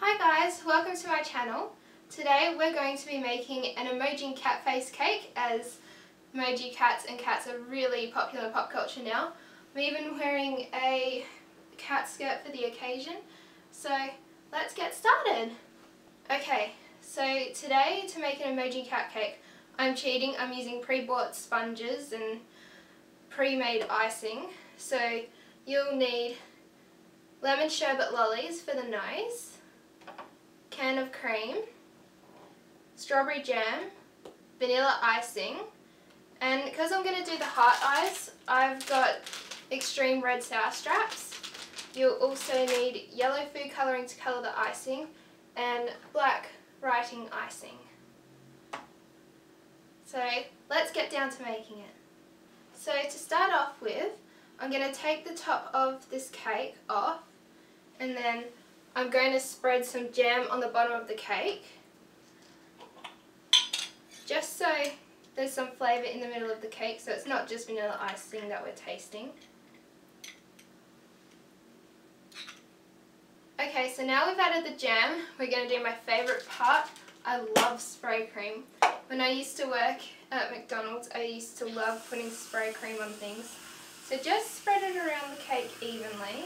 Hi guys, welcome to my channel. Today we're going to be making an emoji cat face cake, as emoji cats and cats are really popular in pop culture now. I'm even wearing a cat skirt for the occasion, so let's get started. Okay, so today to make an emoji cat cake, I'm cheating. I'm using pre-bought sponges and pre-made icing. So you'll need lemon sherbet lollies for the nose, can of cream, strawberry jam, vanilla icing, and because I'm going to do the heart eyes, I've got extreme red sour straps. You'll also need yellow food colouring to colour the icing and black writing icing. So let's get down to making it. So to start off with, I'm going to take the top of this cake off, and then I'm going to spread some jam on the bottom of the cake, just so there's some flavour in the middle of the cake, so it's not just vanilla icing that we're tasting. Okay, so now we've added the jam, we're going to do my favourite part. I love spray cream. When I used to work at McDonald's, I used to love putting spray cream on things. So just spread it around the cake evenly.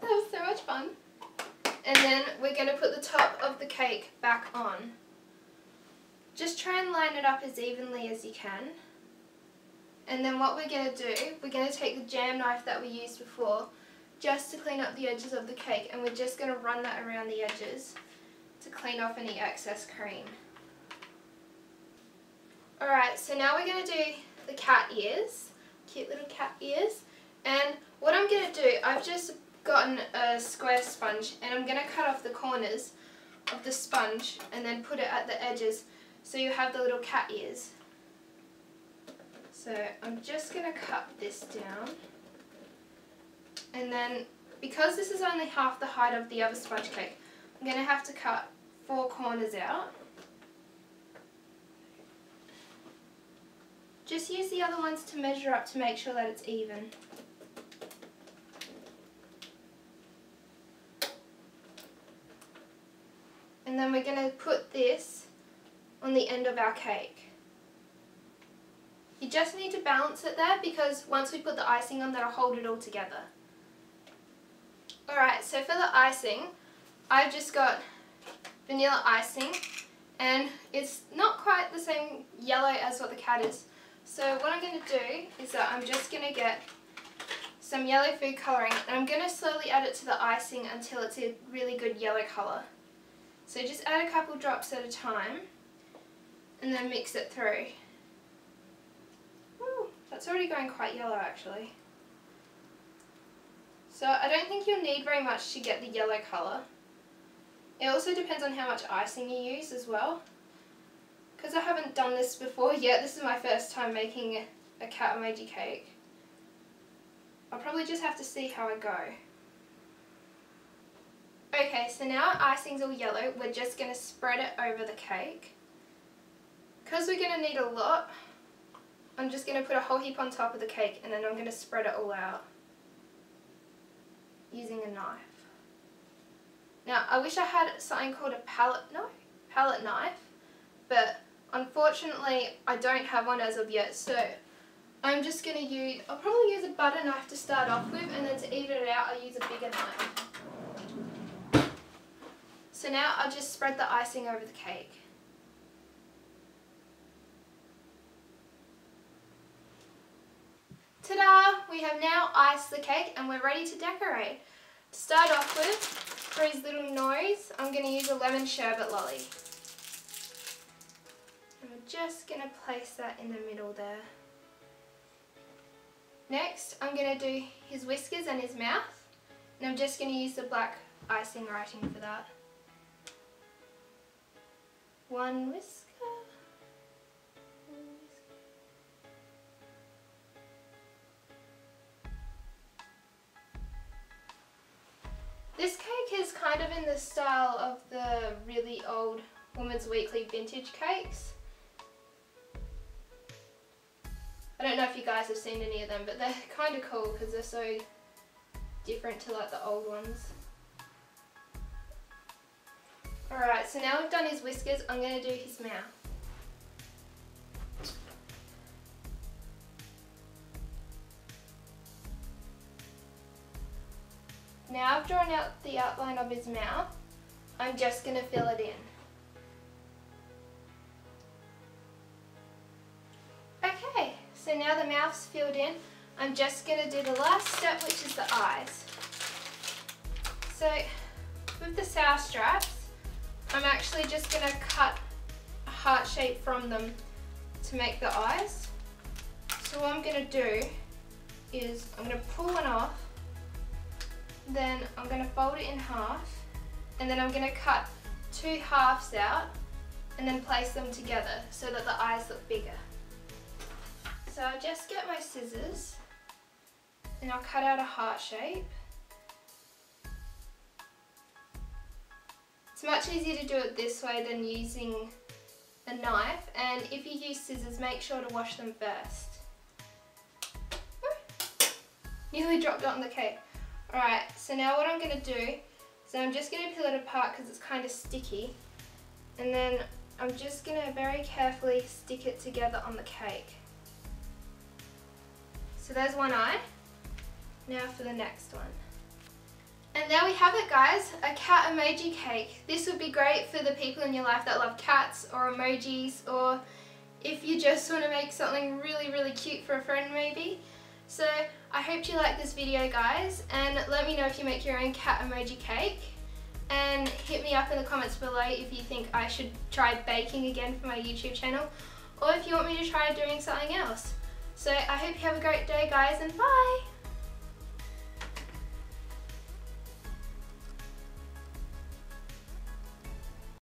That was so much fun. And then we're going to put the top of the cake back on. Just try and line it up as evenly as you can. And then what we're going to do, we're going to take the jam knife that we used before, just to clean up the edges of the cake, and we're just going to run that around the edges to clean off any excess cream. Alright, so now we're going to do the cat ears, cute little cat ears. And what I'm going to do, I've just gotten a square sponge and I'm going to cut off the corners of the sponge and then put it at the edges so you have the little cat ears. So I'm just going to cut this down, and then because this is only half the height of the other sponge cake, I'm going to have to cut 4 corners out. Just use the other ones to measure up to make sure that it's even. And then we're going to put this on the end of our cake. You just need to balance it there, because once we put the icing on, that'll hold it all together. Alright, so for the icing, I've just got vanilla icing, and it's not quite the same yellow as what the cat is. So what I'm going to do is that I'm just going to get some yellow food colouring, and I'm going to slowly add it to the icing until it's a really good yellow colour. So just add a couple drops at a time and then mix it through. Ooh, that's already going quite yellow actually. So I don't think you'll need very much to get the yellow colour. It also depends on how much icing you use as well. Because I haven't done this before yet, this is my first time making a cat emoji cake. I'll probably just have to see how I go. Okay, so now our icing's all yellow, we're just going to spread it over the cake. Because we're going to need a lot, I'm just going to put a whole heap on top of the cake, and then I'm going to spread it all out using a knife. Now, I wish I had something called a palette knife, but unfortunately I don't have one as of yet, so I'm just going to I'll probably use a butter knife to start off with, and then to even it out I'll use a bigger knife. So now I'll just spread the icing over the cake. Ta-da! We have now iced the cake and we're ready to decorate. To start off with, for his little nose, I'm going to use a lemon sherbet lolly. And we're just going to place that in the middle there. Next, I'm going to do his whiskers and his mouth, and I'm just going to use the black icing writing for that. One whisker. This cake is kind of in the style of the really old Woman's Weekly vintage cakes. I don't know if you guys have seen any of them, but they're kind of cool because they're so different to like the old ones. Alright, so now we've done his whiskers, I'm going to do his mouth. Now I've drawn out the outline of his mouth, I'm just going to fill it in. Okay, so now the mouth's filled in, I'm just going to do the last step, which is the eyes. So with the sour straps, I'm actually just going to cut a heart shape from them to make the eyes. So what I'm going to do is I'm going to pull one off, then I'm going to fold it in half, and then I'm going to cut 2 halves out and then place them together so that the eyes look bigger. So I'll just get my scissors and I'll cut out a heart shape. It's much easier to do it this way than using a knife, and if you use scissors, make sure to wash them first. Nearly dropped it on the cake. Alright, so now what I'm going to do is I'm just going to peel it apart because it's kind of sticky, and then I'm just going to very carefully stick it together on the cake. So there's one eye. Now for the next one. And there we have it, guys, a cat emoji cake. This would be great for the people in your life that love cats or emojis, or if you just want to make something really, really cute for a friend maybe. So I hope you like this video, guys, and let me know if you make your own cat emoji cake, and hit me up in the comments below if you think I should try baking again for my YouTube channel, or if you want me to try doing something else. So I hope you have a great day, guys, and bye!